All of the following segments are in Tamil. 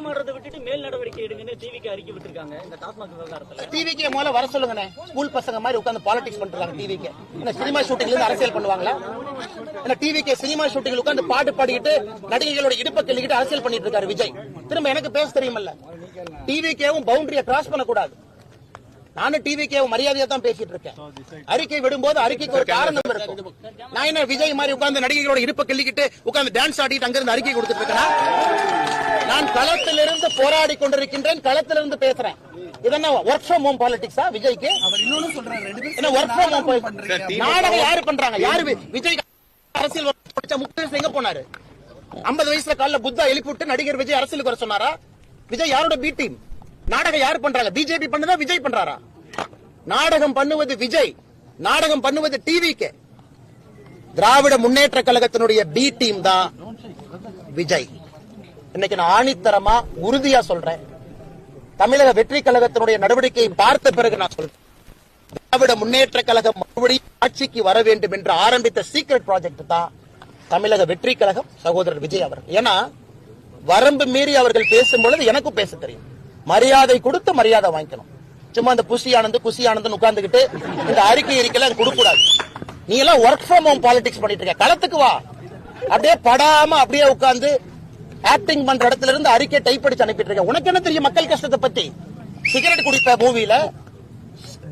நாடகமாடுறதை விட்டுட்டு மேல் நடவடிக்கை எடுங்கன்னு டிவிக்கு அறிக்கை விட்டுருக்காங்க. இந்த டாஸ்மாக் விவகாரத்துல டிவிக்கு முதல்ல வர சொல்லுங்க. ஸ்கூல் பசங்க மாதிரி உட்கார்ந்து பாலிடிக்ஸ் பண்றாங்க. டிவிக்கு என்ன சினிமா ஷூட்டிங்ல இருந்து அரசியல் பண்ணுவாங்களா? என்ன டிவிக்கு சினிமா ஷூட்டிங்ல உட்கார்ந்து பாட்டு பாடிக்கிட்டு நடிகைகளோட இடுப்பை கிள்ளிக்கிட்டு அரசியல் பண்ணிட்டு இருக்காரு விஜய். திரும்ப எனக்கு பேச தெரியுமல்ல. டிவிக்கேவும் பவுண்டரியை கிராஸ் பண்ணக்கூடாது. நானும் டிவிக்கேவும் மரியாதையா தான் பேசிட்டு இருக்கேன். அறிக்கை விடும்போது அறிக்கைக்கு ஒரு காரணம் இருக்கும். நான் என்ன விஜய் மாதிரி உட்கார்ந்து நடிகைகளோட இடுப்பை கிள்ளிக்கிட்டு உட்கார்ந்து டான்ஸ் ஆடிட்டு அங்கிருந்து அறிக்கை கொடுத்துட்டு இருக்கேன். நான் களத்திலிருந்து போராடி கொண்டிருக்கின்றேன். களத்திலிருந்து பேசுறேன். இதென்ன ஒர்க் ஃப்ரம் ஹோம் பாலிடிக்ஸா விஜய்க்கு? என்ன ஒர்க் ஃப்ரம் ஹோம் நாடகம் யாரு பண்றாங்க? யாரு விஜய் அரசியல் முக்கிய எங்க போனாரு? 50 வயசுல காலைல புத்தா எழுப்பிவிட்டு நடிகர் விஜய் அரசியலுக்கு வர சொன்னாரா? விஜய் யாரோட பி டீம்? நாடகம் யாரு பண்றாங்க? பிஜேபி பண்ணுதா விஜய் பண்றாரா? நாடகம் பண்ணுவது விஜய், நாடகம் பண்ணுவது டிவிக்கு. திராவிட முன்னேற்ற கழகத்தினுடைய பி டீம் தான் விஜய். இன்னைக்கு நான் ஆணித்தரமா உறுதியா சொல்றேன். தமிழக வெற்றி கழகத்தினுடைய நடவடிக்கையை பார்த்த பிறகு நான் சொல்றேன், திராவிட முன்னேற்ற கழகம் மறுபடியும் ஆட்சிக்கு வர வேண்டும் என்று ஆரம்பித்த சீக்ரெட் ப்ராஜெக்ட் தான் தமிழக வெற்றி கழகம், சகோதரர் விஜய் அவர்கள். ஏன்னா வரம்பு மீறி அவர்கள் பேசும்பொழுது எனக்கும் பேச தெரியும். மரியாதை கொடுத்து மரியாதை வாங்கிக்கணும். சும்மா இந்த குசி ஆனந்த் உட்கார்ந்துகிட்டு இந்த அறிக்கையெல்லாம் கொடுக்க கூடாது. நீ எல்லாம் ஒர்க் ஃப்ரம் ஹோம் பாலிடிக்ஸ் பண்ணிட்டு இருக்க. களத்துக்கு வா. அப்படியே படாம அப்படியே உட்கார்ந்து ஆக்டிங் பண்ற இடத்துல இருந்து அறிக்கை டைப் அடிச்சு அனுப்பிட்டு இருக்க. உனக்கு என்ன தெரியும் மக்கள் கஷ்டத்தை பத்தி? சிகரெட் குடிப்ப, மூவில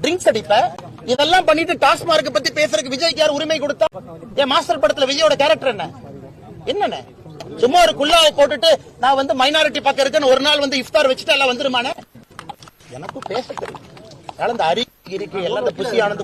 ட்ரிங்க்ஸ் அடிப்ப, இதெல்லாம் பண்ணிட்டு டாஸ்மார்க் பத்தி பேசுறதுக்கு விஜய்க்கு யார் உரிமை கொடுத்தா? என் மாஸ்டர் படத்துல விஜயோட கேரக்டர் என்ன? சும்மா ஒரு குல்லாவை போட்டுட்டு நான் வந்து மைனாரிட்டி பக்கம் இருக்கேன்னு ஒரு நாள் வந்து இஃப்தார் வச்சுட்டு எல்லாம் வந்துருமானே? எனக்கு பேச தெரியும். அந்த அறிக்கை எல்லாம் புசி ஆனது